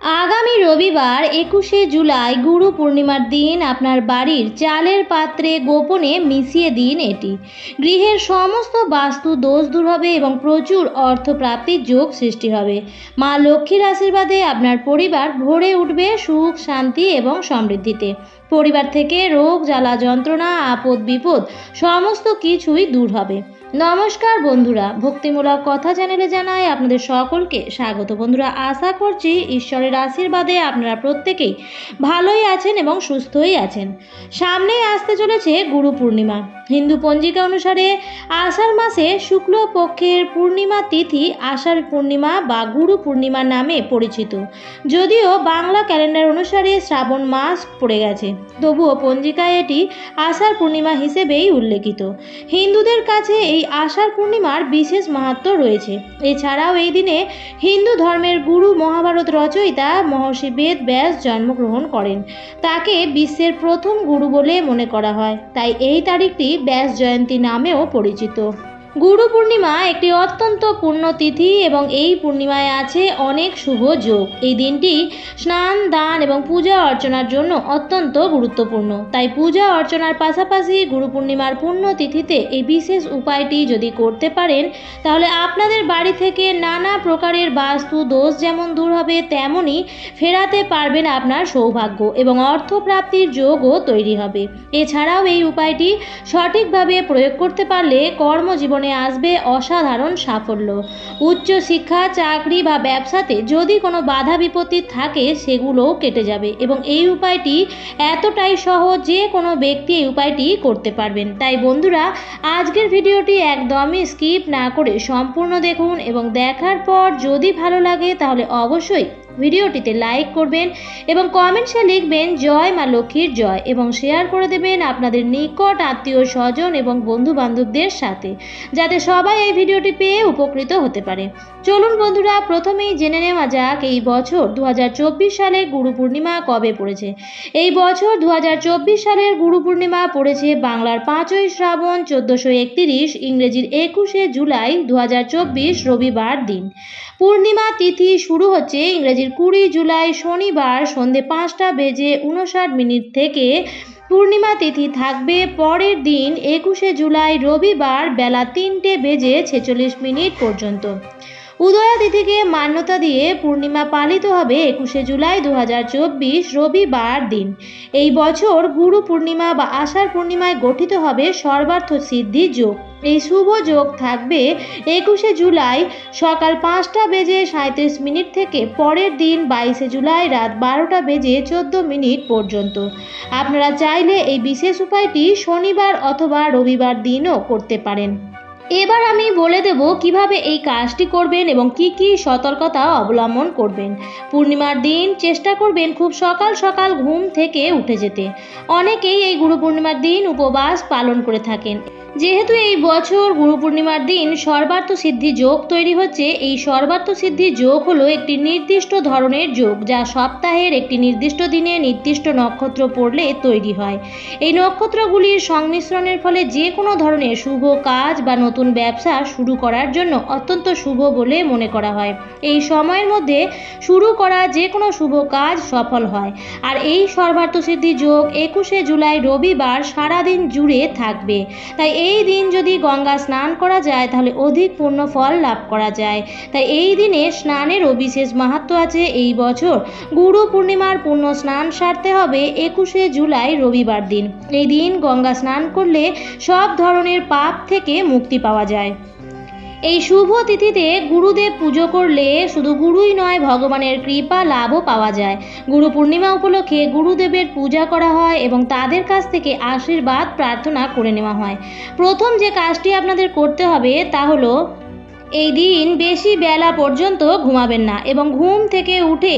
আগামী রবিবার 21শে জুলাই গুরু পূর্ণিমার দিন আপনার বাড়ির চালের পাত্রে গোপনে মিশিয়ে দিন এটি। গৃহের সমস্ত বাস্তু দোষ দূর হবে এবং প্রচুর অর্থপ্রাপ্তির যোগ সৃষ্টি হবে। মা লক্ষ্মীর আশীর্বাদে আপনার পরিবার ভরে উঠবে সুখ, শান্তি এবং সমৃদ্ধিতে। পরিবার থেকে রোগ, জ্বালা, যন্ত্রণা, আপদ বিপদ সমস্ত কিছুই দূর হবে। নমস্কার বন্ধুরা, ভক্তিমূলক কথা চ্যানেলে জানাই আপনাদের সকলকে স্বাগত। বন্ধুরা, আশা করছি ঈশ্বরের আশীর্বাদে আপনারা প্রত্যেকেই ভালোই আছেন এবং সুস্থই আছেন। সামনেই আসতে চলেছে গুরু পূর্ণিমা। হিন্দু পঞ্জিকা অনুসারে আষাঢ় মাসে শুক্ল পক্ষের পূর্ণিমা তিথি আষাঢ় পূর্ণিমা বা গুরু পূর্ণিমা নামে পরিচিত। যদিও বাংলা ক্যালেন্ডার অনুসারে শ্রাবণ মাস পড়ে গেছে, তবুও পঞ্জিকায় এটি আষাঢ় পূর্ণিমা হিসেবেই উল্লেখিত। হিন্দুদের কাছে এই আষাঢ় পূর্ণিমার বিশেষ মাহাত্ম্য রয়েছে। এছাড়াও এই দিনে হিন্দু ধর্মের গুরু মহাভারত রচয়িতা মহর্ষি বেদ ব্যাস জন্মগ্রহণ করেন। তাকে বিশ্বের প্রথম গুরু বলে মনে করা হয়, তাই এই তারিখটি ব্যাস জয়ন্তী নামেও পরিচিত। গুরু পূর্ণিমা একটি অত্যন্ত পূর্ণ তিথি এবং এই পূর্ণিমায় আছে অনেক শুভ যোগ। এই দিনটি স্নান, দান এবং পূজা অর্চনার জন্য অত্যন্ত গুরুত্বপূর্ণ। তাই পূজা অর্চনার পাশাপাশি গুরু পূর্ণিমার পূর্ণ তিথিতে এই বিশেষ উপায়টি যদি করতে পারেন, তাহলে আপনাদের বাড়ি থেকে নানা প্রকারের বাস্তু দোষ যেমন দূর হবে, তেমনই ফেরাতে পারবেন আপনার সৌভাগ্য এবং অর্থপ্রাপ্তির যোগও তৈরি হবে। এছাড়াও এই উপায়টি সঠিকভাবে প্রয়োগ করতে পারলে কর্মজীবনে আসবে অসাধারণ সাফল্য। উচ্চ শিক্ষা, চাকরি বা ব্যবসাতে যদি কোনো বাধা বিপত্তি থাকে, সেগুলোও কেটে যাবে এবং এই উপায়টি এতটাই সহজ যে কোনো ব্যক্তি এই উপায়টি করতে পারবেন। তাই বন্ধুরা, আজকের ভিডিওটি একদমই স্কিপ না করে সম্পূর্ণ দেখুন এবং দেখার পর যদি ভালো লাগে তাহলে অবশ্যই ভিডিওটিতে লাইক করবেন এবং কমেন্টসে লিখবেন জয় মা লক্ষ্মীর জয় এবং শেয়ার করে দেবেন আপনাদের নিকট আত্মীয় স্বজন এবং বন্ধু বান্ধবদের সাথে, যাতে সবাই এই ভিডিওটি পেয়ে উপকৃত হতে পারে। চলুন বন্ধুরা, প্রথমেই জেনে নেওয়া যাক এই বছর 2024 সালে গুরু পূর্ণিমা কবে পড়েছে। এই বছর 2024 সালের গুরু পূর্ণিমা পড়েছে বাংলার 5ই শ্রাবণ 1431, ইংরেজির 21শে জুলাই 2024 রবিবার দিন। পূর্ণিমা তিথি শুরু হচ্ছে ইংরেজির 20 জুলাই শনিবার সন্ধে 5:59 থেকে। পূর্ণিমা তিথি থাকবে পরের দিন 21শে জুলাই রবিবার বেলা 3:46 পর্যন্ত। উদয়া তিথিকে মান্যতা দিয়ে পূর্ণিমা পালিত হবে 21শে জুলাই 2024 রবিবার দিন। এই বছর গুরু পূর্ণিমা বা আষাঢ় পূর্ণিমায় গঠিত হবে সর্বার্থ সিদ্ধি যোগ। এই শুভ যোগ থাকবে 21শে জুলাই সকাল 5:37 থেকে পরের দিন 22শে জুলাই রাত 12:14 পর্যন্ত। আপনারা চাইলে এই বিশেষ উপায়টি শনিবার অথবা রবিবার দিনও করতে পারেন। এবার আমি বলে দেব কিভাবে এই কাজটি করবেন এবং কি কি সতর্কতা অবলম্বন করবেন। পূর্ণিমার দিন চেষ্টা করবেন খুব সকাল সকাল ঘুম থেকে উঠে যেতে। অনেকেই এই গুরু পূর্ণিমার দিন উপবাস পালন করে থাকেন। যেহেতু এই বছর গুরু পূর্ণিমার দিন সর্বার্থ সিদ্ধি যোগ তৈরি হচ্ছে, এই সর্বার্থ সিদ্ধি যোগ হলো একটি নির্দিষ্ট ধরনের যোগ যা সপ্তাহের একটি নির্দিষ্ট দিনে নির্দিষ্ট নক্ষত্র পড়লে তৈরি হয়। এই নক্ষত্রগুলির সংমিশ্রণের ফলে যে কোনো ধরনের শুভ কাজ বা নতুন ব্যবসা শুরু করার জন্য অত্যন্ত শুভ বলে মনে করা হয়। এই সময়ের মধ্যে শুরু করা যে কোনো শুভ কাজ সফল হয়। আর এই সর্বার্থ সিদ্ধি যোগ 21শে জুলাই রবিবার সারাদিন জুড়ে থাকবে। তাই এই দিন যদি গঙ্গা স্নান করা যায় তাহলে অধিক পূর্ণ ফল লাভ করা যায়। তাই এই দিনে স্নানেরও বিশেষ মাহাত্ম্য আছে। এই বছর গুরু পূর্ণিমার পূর্ণ স্নান সারতে হবে 21শে জুলাই রবিবার দিন। এই দিন গঙ্গা স্নান করলে সব ধরনের পাপ থেকে মুক্তি পাওয়া যায়। এই শুভ তিথিতে গুরুদেব পুজো করলে শুধু গুরুই নয়, ভগবানের কৃপা লাভও পাওয়া যায়। গুরু পূর্ণিমা উপলক্ষে গুরুদেবের পূজা করা হয় এবং তাদের কাছ থেকে আশীর্বাদ প্রার্থনা করে নেওয়া হয়। প্রথম যে কাজটি আপনাদের করতে হবে তা হলো এই দিন বেশি বেলা পর্যন্ত ঘুমাবেন না এবং ঘুম থেকে উঠে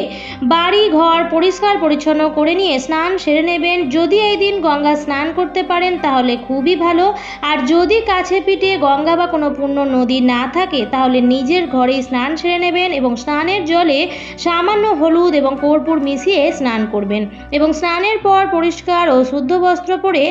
বাড়ি ঘর পরিষ্কার পরিচ্ছন্ন করে নিয়ে স্নান সেরে নেবেন। যদি এই দিন গঙ্গা স্নান করতে পারেন তাহলে খুবই ভালো। আর যদি কাছে পিঠে গঙ্গা বা কোনো পূর্ণ নদী না থাকে তাহলে নিজের ঘরেই স্নান সেরে নেবেন এবং স্নানের জলে সামান্য হলুদ এবং কর্পূর মিশিয়ে স্নান করবেন এবং স্নানের পর পরিষ্কার ও শুদ্ধ বস্ত্র পরে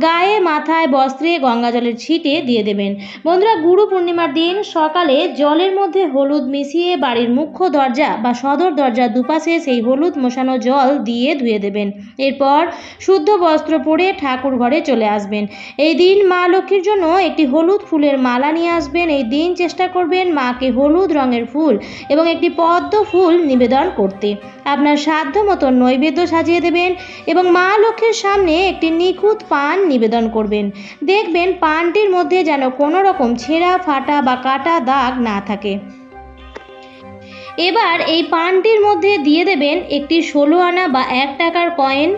গায়ে মাথায় বস্ত্রে গঙ্গা জলের ছিটে দিয়ে দেবেন। বন্ধুরা, গুরু পূর্ণিমার দিন সকালে করে জলের মধ্যে হলুদ মিশিয়ে বাড়ির মুখ্য দরজা বা সদর দরজার দুপাশে সেই হলুদ মোশানো জল দিয়ে ধুয়ে দেবেন। এরপর শুদ্ধ বস্ত্র পরে ঠাকুর ঘরে চলে আসবেন। এই দিন মা লক্ষ্মীর জন্য একটি হলুদ ফুলের মালা নিয়ে আসবেন। এই দিন চেষ্টা করবেন মাকে হলুদ রঙের ফুল এবং একটি পদ্ম ফুল নিবেদন করতে। আপনার সাধ্য মতো নৈবেদ্য সাজিয়ে দেবেন এবং মা লক্ষ্মীর সামনে একটি নিখুঁত পান নিবেদন করবেন। দেখবেন পানটির মধ্যে যেন কোনো রকম ছেঁড়া ফাটা বা কাটা দাগ না থাকে। এবার এই পানটির মধ্যে দিয়ে দেবেন একটি 16 আনা বা 1 টাকার কয়েন,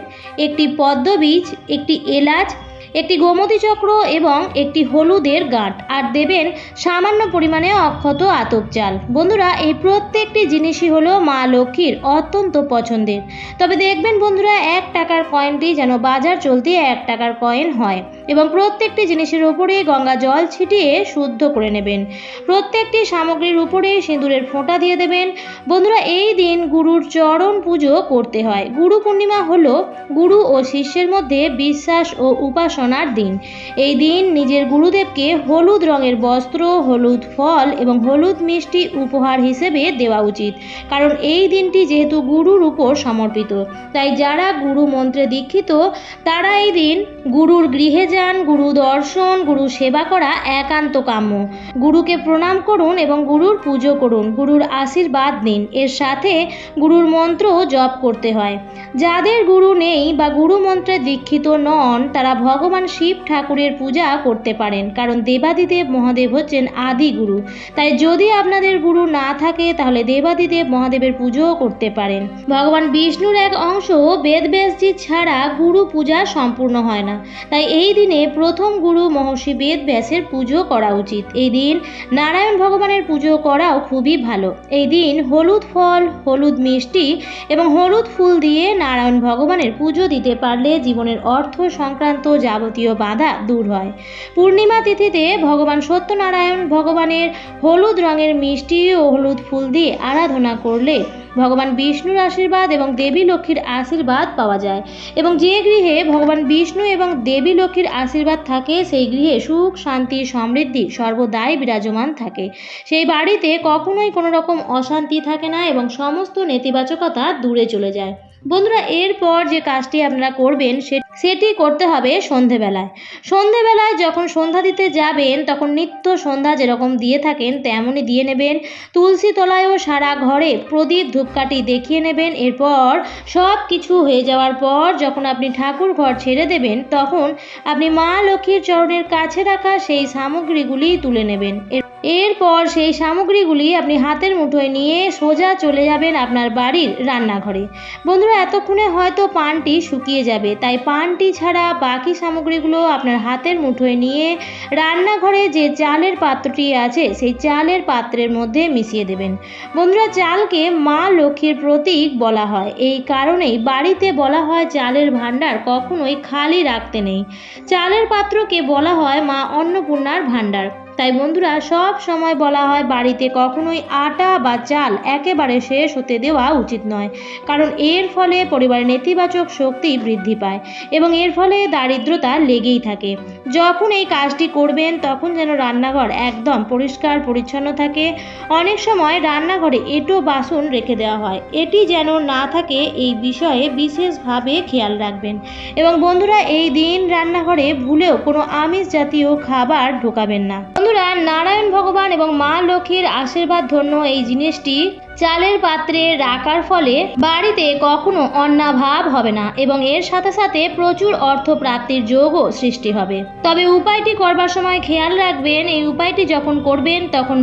একটি পদ্ম বীজ, একটি এলাচ, একটি গোমতী চক্র এবং একটি হলুদের গাঁট, আর দেবেন সামান্য পরিমাণে অক্ষত আতপ চাল। বন্ধুরা, এই প্রত্যেকটি জিনিসই হলো মা লক্ষ্মীর অত্যন্ত পছন্দের। তবে দেখবেন বন্ধুরা, 1 টাকার কয়েনটি যেন বাজার চলতি 1 টাকার কয়েন হয় এবং প্রত্যেকটি জিনিসের উপরে গঙ্গা জল ছিটিয়ে শুদ্ধ করে নেবেন। প্রত্যেকটি সামগ্রীর উপরে সিঁদুরের ফোঁটা দিয়ে দেবেন। বন্ধুরা, এই দিন গুরুর চরণ পুজো করতে হয়। গুরু পূর্ণিমা হলো গুরু ও শিষ্যের মধ্যে বিশ্বাস ও উপাসনার দিন। এই দিন নিজের গুরুদেবকে হলুদ রঙের বস্ত্র, হলুদ ফল এবং হলুদ মিষ্টি উপহার হিসেবে দেওয়া উচিত, কারণ এই দিনটি যেহেতু গুরুর উপর সমর্পিত। তাই যারা গুরু মন্ত্রে দীক্ষিত তারা এই দিন গুরুর গৃহে যান। গুরু দর্শন, গুরু সেবা করা একান্ত কাম্য। গুরুকে প্রণাম করুন এবং গুরুর পুজো করুন, গুরুর আশীর্বাদ নিন। এর সাথে গুরুর মন্ত্র জপ করতে হয়। যাদের গুরু নেই বা গুরু মন্ত্রে দীক্ষিত নন তারা ভগবান শিব ঠাকুরের পূজা করতে পারেন, কারণ দেবাদিদেব মহাদেব হচ্ছেন আদি গুরু। তাই যদি আপনাদের গুরু না থাকে তাহলে দেবাদিদেব মহাদেবের পুজোও করতে পারেন। ভগবান বিষ্ণুর এক অংশ বেদব্যাসজি ছাড়া গুরু পূজা সম্পূর্ণ হয় না। তাই এই দিনে প্রথম গুরু মহর্ষি বেদব্যাসের পুজো করা উচিত। এই দিন নারায়ণ ভগবানের পুজো করাও খুবই ভালো। এই দিন হলুদ ফল, হলুদ মিষ্টি এবং হলুদ ফুল দিয়ে নারায়ণ ভগবানের পুজো দিতে পারলে জীবনের অর্থ সংক্রান্ত যাবতীয় বাধা দূর হয়। পূর্ণিমা তিথিতে ভগবান সত্যনারায়ণ ভগবানের হলুদ রঙের মিষ্টি ও হলুদ ফুল দিয়ে আরাধনা করলে ভগবান বিষ্ণুর আশীর্বাদ এবং দেবী লক্ষ্মীর আশীর্বাদ পাওয়া যায়। এবং যে গৃহে ভগবান বিষ্ণু এবং দেবী লক্ষ্মীর আশীর্বাদ থাকে সেই গৃহে সুখ, শান্তি, সমৃদ্ধি সর্বদাই বিরাজমান থাকে। সেই বাড়িতে কখনোই কোনো রকম অশান্তি থাকে না এবং সমস্ত নেতিবাচকতা দূরে চলে যায়। বন্ধুরা, এরপর যে কাজটি আপনারা করবেন সেটি করতে হবে সন্ধেবেলায়। সন্ধেবেলায় যখন সন্ধ্যা দিতে যাবেন তখন নিত্য সন্ধ্যা যেরকম দিয়ে থাকেন তেমনই দিয়ে নেবেন। তুলসী তলায়ও সারা ঘরে প্রদীপ ধূপকাঠি দেখিয়ে নেবেন। এরপর সব কিছু হয়ে যাওয়ার পর যখন আপনি ঠাকুর ঘর ছেড়ে দেবেন তখন আপনি মা লক্ষ্মীর চরণের কাছে রাখা সেই সামগ্রীগুলি তুলে নেবেন। এরপর সেই সামগ্রীগুলি আপনি হাতের মুঠোয় নিয়ে সোজা চলে যাবেন আপনার বাড়ির রান্নাঘরে। বন্ধুরা, এতক্ষণে হয়তো পানটি শুকিয়ে যাবে, তাই পানটি ছাড়া বাকি সামগ্রীগুলো আপনার হাতের মুঠোয় নিয়ে রান্নাঘরে যে চালের পাত্রটি আছে সেই চালের পাত্রের মধ্যে মিশিয়ে দেবেন। বন্ধুরা, চালকে মা লক্ষ্মীর প্রতীক বলা হয়। এই কারণেই বাড়িতে বলা হয় চালের ভাণ্ডার কখনোই খালি রাখতে নেই। চালের পাত্রকে বলা হয় মা অন্নপূর্ণার ভাণ্ডার। তাই বন্ধুরা, সব সময় বলা হয় বাড়িতে কখনোই আটা বা চাল একেবারে শেষ হতে দেওয়া উচিত নয়, কারণ এর ফলে পরিবারের নেতিবাচক শক্তি বৃদ্ধি পায় এবং এর ফলে দারিদ্রতা লেগেই থাকে। যখন এই কাজটি করবেন তখন যেন রান্নাঘর একদম পরিষ্কার পরিচ্ছন্ন থাকে। অনেক সময় রান্নাঘরে এঁটো বাসন রেখে দেওয়া হয়, এটি যেন না থাকে এই বিষয়ে বিশেষভাবে খেয়াল রাখবেন। এবং বন্ধুরা, এই দিন রান্নাঘরে ভুলেও কোনো আমিষ জাতীয় খাবার ঢোকাবেন না। বন্ধুরা, নারায়ণ ভগবান এবং মা লক্ষ্মীর আশীর্বাদ ধন্য এই জিনিসটি চালের পাত্রে রাখার ফলে বাড়িতে কখনো অন্নাভাব হবে না এবং এর সাথে সাথে প্রচুর অর্থ প্রাপ্তির যোগও সৃষ্টি হবে। তবে উপায়টি করবার সময় খেয়াল রাখবেন, এই উপায়টি যখন করবেন তখন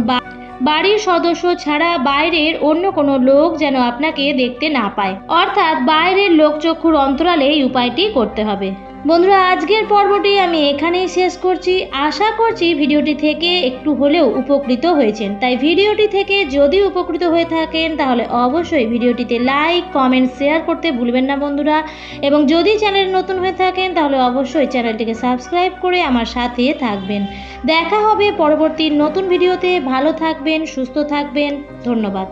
বাড়ির সদস্য ছাড়া বাইরের অন্য কোনো লোক যেন আপনাকে দেখতে না পায়, অর্থাৎ বাইরের লোকচক্ষুর অন্তরালে এই উপায়টি করতে হবে। বন্ধুরা, আজকের পর্বটি আমি এখানেই শেষ করছি। আশা করছি ভিডিওটি থেকে একটু হলেও উপকৃত হয়েছেন। তাই ভিডিওটি থেকে যদি উপকৃত হয়ে থাকেন তাহলে অবশ্যই ভিডিওটিতে লাইক, কমেন্ট, শেয়ার করতে ভুলবেন না বন্ধুরা। এবং যদি চ্যানেল নতুন হয়ে থাকেন তাহলে অবশ্যই চ্যানেলটিকে সাবস্ক্রাইব করে আমার সাথে থাকবেন। দেখা হবে পরবর্তী নতুন ভিডিওতে। ভালো থাকবেন, সুস্থ থাকবেন। ধন্যবাদ।